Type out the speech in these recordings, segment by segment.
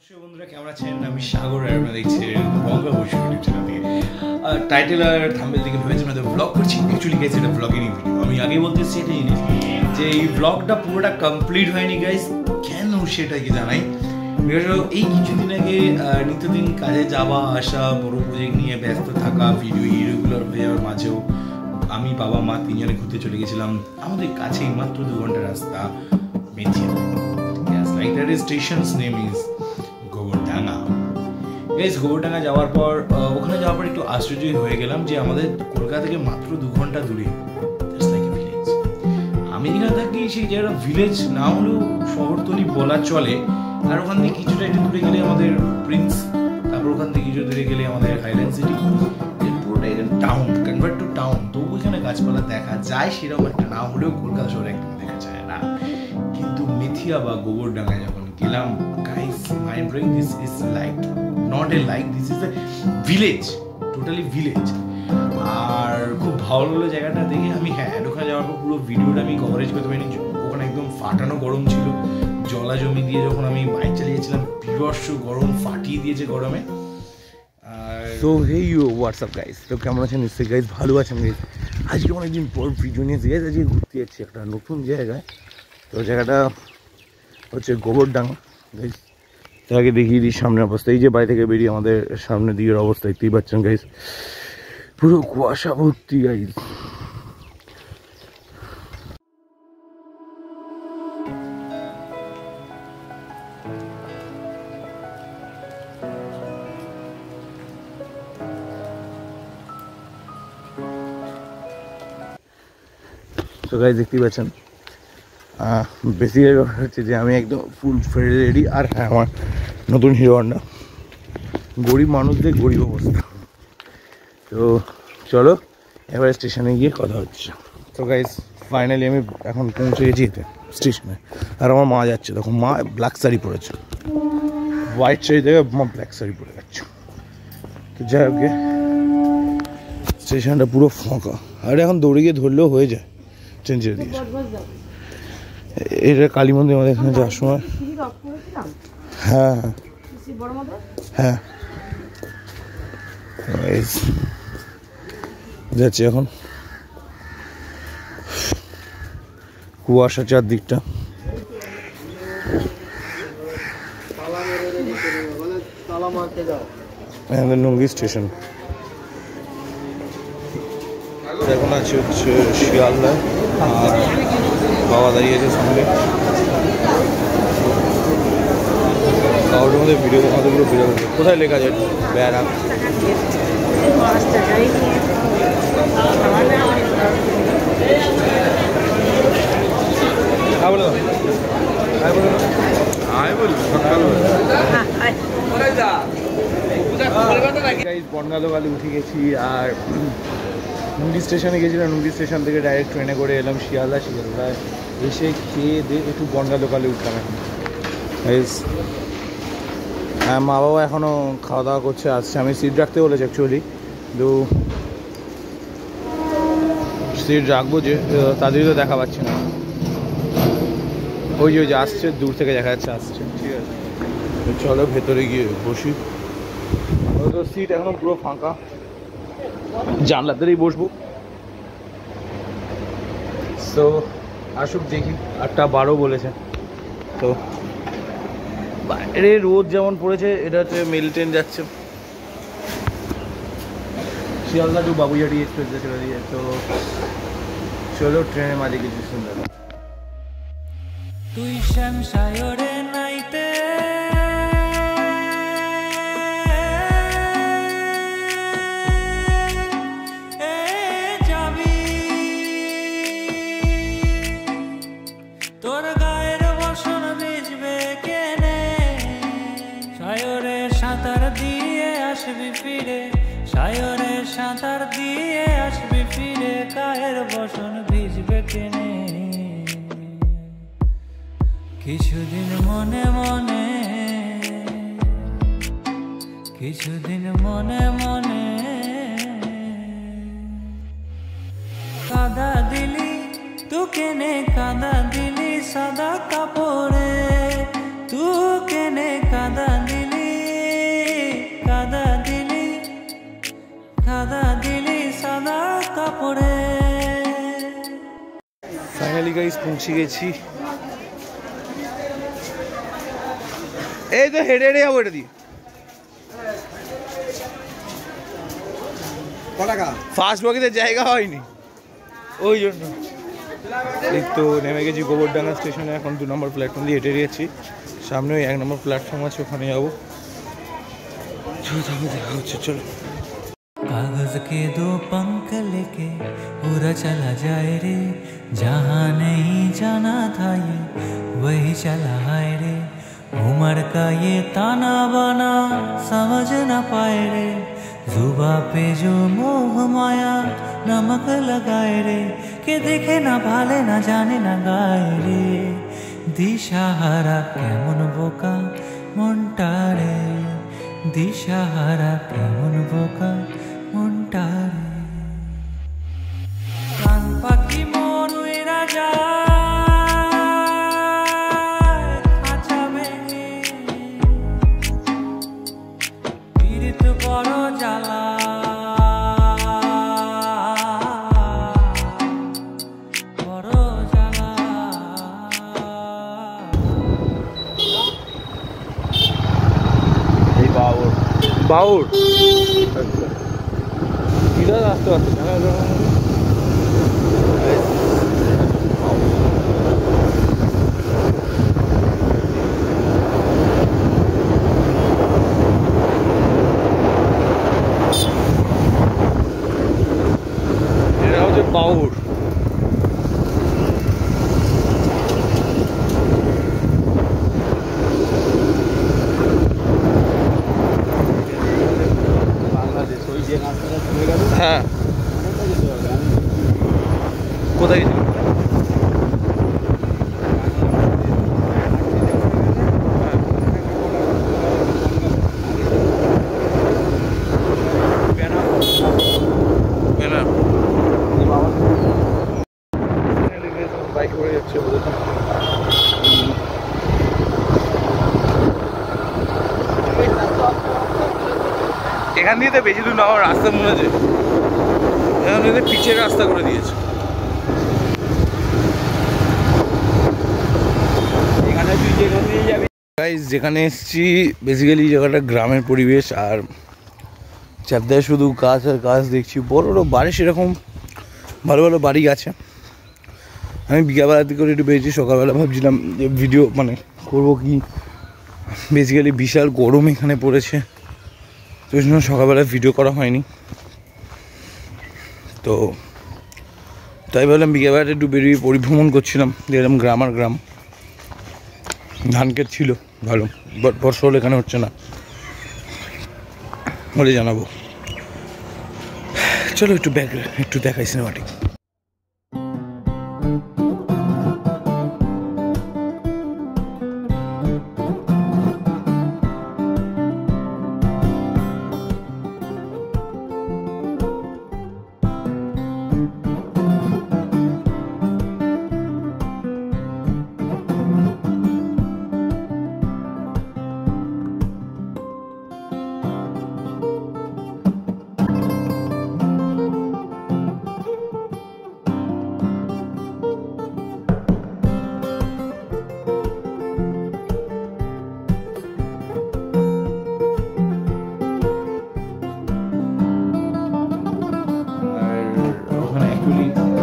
নমস্কার বন্ধুরা, কেমন আছেন? আমি সাগর আর আপনারা দেখছেন বঙ্গবন্ধু ইউটিউব চ্যানেল থেকে। টাইটেল আর থাম্বনেল থেকে ভেবেছেন হয়তো ব্লগ করছি, অ্যাকচুয়ালি গাইস এটা ব্লগেরই ভিডিও। আমি আগে বলতে সেটা জিনিস যে এই ব্লগটা পুরোটা কমপ্লিট হয়নি গাইস। কেন সেটাকে জানাই, বিকজ এই কিছুদিন আগে নিত্যদিন কাজে যাওয়া আসা, বড় প্রজেক্ট নিয়ে ব্যস্ত থাকা, ভিডিও ইরেগুলার হয়ে যাওয়ার মাঝেও আমি বাবা মা তিনজনে ঘুরতে চলে গেছিলাম আমাদের কাছেই মাত্র 2 ঘন্টার রাস্তা মেথিয়া। Like that is station's name is Gobardanga. Guys Gobardanga যাওয়ার পর ওখানে যাওয়ার পর একটু আশ্চর্যই হয়ে গেলাম যে আমাদের কলকাতা থেকে মাত্র 2 ঘন্টা দূরে ভিলেজ। আমি যেখানে থাকি সেই জায়গাটা ভিলেজ না হলেও শহরতলি বলা চলে। আর ওখান থেকে কিছুটা একটু দূরে গেলে আমাদের প্রিন্স, তারপর ওখান থেকে কিছু দূরে গেলে আমাদের হাইল্যান্ড সিটি, পুরোটা টাউন, কনভার্ট টু টাউন। তো ওইখানে গাছপালা দেখা যায় সেরকম একটা না হলেও কলকাতা শহরে একদম দেখা যায় না। কিন্তু মেথিয়া বা গোবরডাঙ্গা যখন গেলাম guys, my brain this is like not a like, this is a village, totally village. আর খুব ভালো লাগলো জায়গাটা দেখে। আমি ওখানে যাওয়ার পর পুরো ভিডিওটা আমি কভারেজ করতে পারিনি, ওখানে একদম ফাটানো গরম ছিল। জলা জমি দিয়ে যখন আমি বাইক চালিয়েছিলাম বিভৎস গরম, ফাটিয়ে দিয়েছে গরমে। So hey you what's up guys, তো কেমন আছেন? নিশ্চয়ই গাইস ভালো আছেন গাইস। আজকে অনেকদিন পর ভিডিও নিয়েছি গাইস, আজকে ঘুরতে যাচ্ছি একটা নতুন জায়গায়। তো জায়গাটা হচ্ছে গোবরডাঙ্গা গাইস। তার আগে দেখিয়ে দিই সামনের অবস্থা। এই যে বাড়ি থেকে বেরিয়ে আমাদের সামনে দিকের অবস্থা দেখতেই পাচ্ছেন গাইস, পুরো কুয়াশা ভর্তি গাইস। তো গাইস দেখতেই পাচ্ছেন, বেসিক্যালি ব্যাপার হচ্ছে যে আমি একদম ফুল রেডি। আর হ্যাঁ, আমার নতুন হিরো হন্ডা। গরিব মানুষদের গরিব অবস্থা। তো চলো এবার স্টেশনে গিয়ে কথা হচ্ছে। তো গাইস ফাইনালি আমি এখন পৌঁছে গেছি স্টেশনে। আর আমার মা যাচ্ছে, তখন মা ব্ল্যাক শাড়ি পরেছে, হোয়াইট শাড়ি থেকে মা ব্ল্যাক শাড়ি পরে যাচ্ছে। তো যাই হোক, স্টেশনটা পুরো ফাঁকা। আর এখন দৌড়ে গিয়ে ধরলেও হয়ে যায়, ট্রেন ছেড়ে দিয়েছে। এটা কালী মন্দির আমাদের এখানে যাওয়ার সময়। হ্যাঁ হ্যাঁ যাচ্ছি এখন। কুয়াশা চারদিকটা। নুঙ্গি স্টেশন। এখন আছে হচ্ছে শিয়ালদা, আর বাবা দাঁড়িয়েছে সামনে। কাউরের মধ্যে ভিডিও আমাদেরগুলো ভিডিও কোথায় লেখা যায় ব্যারাক। বনগাঁদোকালে উঠে গেছি আর নুঙ্গি স্টেশনে গেছিলাম। নুঙ্গি স্টেশন থেকে ডাইরেক্ট ট্রেনে করে এলাম শিয়ালদা। শিয়ালদায় এসে খেয়ে দিয়ে একটু বনগাঁদোকালে উঠলাম এখন। হ্যাঁ, মা বাবা এখনও খাওয়া দাওয়া করছে, আসছে। আমি সিট রাখতে বলেছি অ্যাকচুয়ালি, কিন্তু সিট রাখবো যে তাদেরই তো দেখা পাচ্ছি না। ওই যে আসছে, দূর থেকে দেখা যাচ্ছে আসছে। ঠিক আছে, তো চলো ভেতরে গিয়ে বসি। তো সিট এখনো পুরো ফাঁকা, জানলার ধারেই বসবো। তো আসুক দেখি, 8:12 বলেছে। তো বাইরে রোদ যেমন পড়েছে, এটা হচ্ছে মেল ট্রেন যাচ্ছে শিয়ালদা টু বাবুইহাটি এক্সপ্রেস চলে দিয়ে। তো চলো ট্রেনের মাঝে কিছু সুন্দর। তুই শ্যাম সায়রে নাইতে যাবি, তোর গায়ের বসন ভিজবে কেনে, সায়রে সাঁতার দিয়ে আসবি ফিরে, সায়রে সাঁতার দিয়ে আসবি ফিরে, গায়ের বসন ভিজবে কেনে। কিছুদিন মনে মনে, কিছুদিন মনে মনে কাদা দিলি, তু কেনে কাদা দিলি সাদা কাপড়ে, তু কেনে কাদা দিলি গাইস পৌঁছে গেছি। এই তো হেঁটে হেঁটে যাবো এটা দিয়ে। ফার্স্ট বগিতে জায়গা হয়নি ওই জন্য। এই তো নেমে গেছি গোবরডাঙ্গা স্টেশনে, এখন 2 নম্বর প্ল্যাটফর্ম দিয়ে হেঁটে গেছি। সামনে ওই 1 নম্বর প্ল্যাটফর্ম আছে, ওখানে যাবো। দেখা হচ্ছে, চলো। कागज के 2 पंख लेके पूरा चला जाए रे, जहाँ नहीं जाना था ये वही चला है रे। उम्र का ये ताना बाना समझ न पाए रे, जुबा पे जो मोह माया नमक लगाए रे, के देखे ना भाले ना जाने ना गाए रे। दिशाहारा केमन बोका मनटा रे, दिशाहारा केमन बोका मनटा रे। प्राण पाखी मन उड़ा যায় খাঁচা ভেঙে, পীড়িত বড় জ্বালা, বড় জ্বালা। এই বাউর বাউর ইধর আসতে আসতে এটা হচ্ছে বাউর। হ্যাঁ, কোথায় গেছিল? বাইক করে যাচ্ছে এখান দিয়ে তো বেশি দূর না, আমার রাস্তা মনে হচ্ছে এখান থেকে পিচের রাস্তা করে দিয়েছে। গাইস যেখানে এসেছি বেসিক্যালি জায়গাটা গ্রামের পরিবেশ, আর চারদিকে শুধু গাছ আর গাছ দেখছি। বড় বড় বাড়ি, সেরকম ভালো ভালো বাড়ি আছে। আমি বিকালবেলা দিকে করে একটু বেরিয়েছি, সকালবেলা ভাবছিলাম যে ভিডিও মানে করবো কি, বেসিক্যালি বিশাল গরম এখানে পড়েছে, তো ওই জন্য সকালবেলা ভিডিও করা হয়নি। তো তাই ভাবলাম বিকেলবেলাটা একটু বেরিয়ে পরিভ্রমণ করছিলাম, দেখলাম গ্রাম আর গ্রাম। ধান ক্ষেত ছিল ভালো, বাট বর্ষা হলে এখানে হচ্ছে না, বলে জানাবো। চলো একটু একটু দেখাই সিনেমাটিক।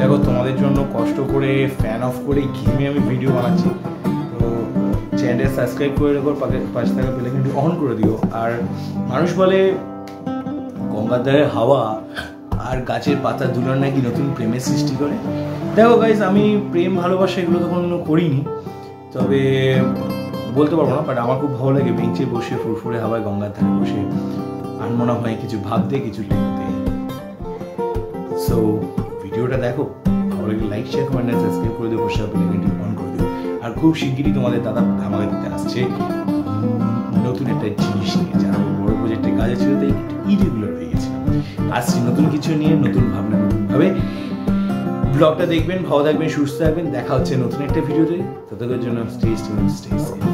দেখো তোমাদের জন্য কষ্ট করে ফ্যান অফ করে ঘিমে আমি ভিডিও বানাচ্ছি, তো চ্যানেল সাবস্ক্রাইব করে রেখো, পাশে থাকা বেল আইকনটি অন করে দিও। আর মানুষ বলে গঙ্গার ধারে হাওয়া আর গাছের পাতা দুলার নাকি নতুন প্রেমের সৃষ্টি করে। দেখো গাইজ, আমি প্রেম ভালোবাসা এগুলো তো কোনোদিনও করিনি, তবে বলতে পারবো না, বাট আমার খুব ভালো লাগে বেঞ্চে বসে ফুরফুরে হাওয়ায় গঙ্গার ধারে বসে আনমনা হয় কিছু ভাবতে কিছু লিখতে। সো ভিডিওটা দেখো, ভালো লাগলে লাইক শেয়ার কমেন্ট আর সাবস্ক্রাইব করে দিও, পাশে বেল আইকনটি অন করে দিও। আর খুব শিগগিরই তোমাদের দাদা ধামাকা দিতে আসছে নতুন একটা জিনিস নিয়ে, যারা বড় প্রজেক্টের কাজে ছিল তাই একটু ইরেগুলার হয়ে গেছিলাম। আসছি নতুন কিছু নিয়ে, নতুন ভাবনা, নতুনভাবে। ব্লগটা দেখবেন, ভালো থাকবেন, সুস্থ থাকবেন। দেখা হচ্ছে নতুন একটা ভিডিওতে, ততক্ষণের জন্য স্টে সেফ।